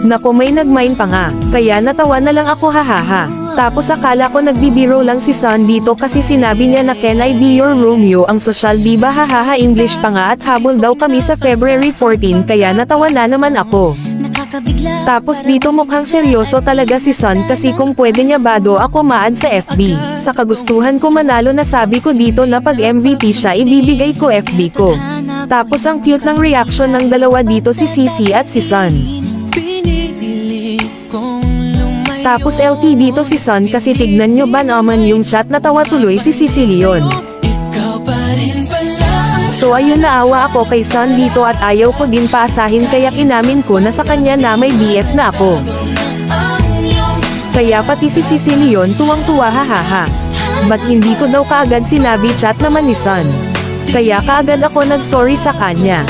Naku, may nagmine pa nga, kaya natawa na lang ako, hahaha. Tapos akala ko nagbibiro lang si Son dito kasi sinabi niya na can I be your Romeo, ang social diba, hahaha. English pa nga at habol daw kami sa February 14 kaya natawa na naman ako. Tapos dito mukhang seryoso talaga si Son kasi kung pwede niya ba do ako ma-add sa FB. Sa kagustuhan ko manalo na sabi ko dito na pag MVP siya ibibigay ko FB ko. Tapos ang cute ng reaction ng dalawa dito, si Sisi at si Son. Tapos LT dito si Son kasi tignan nyo ba naman yung chat, natawa tuloy si Sicilion. So ayun, naawa ako kay Son dito at ayaw ko din paasahin kaya inamin ko na sa kanya na may BF na ako. Kaya pati si Sicilion tuwang-tuwa, hahaha. Ba't hindi ko daw kaagad sinabi, chat naman ni Son. Kaya kaagad ako nag-sorry sa kanya.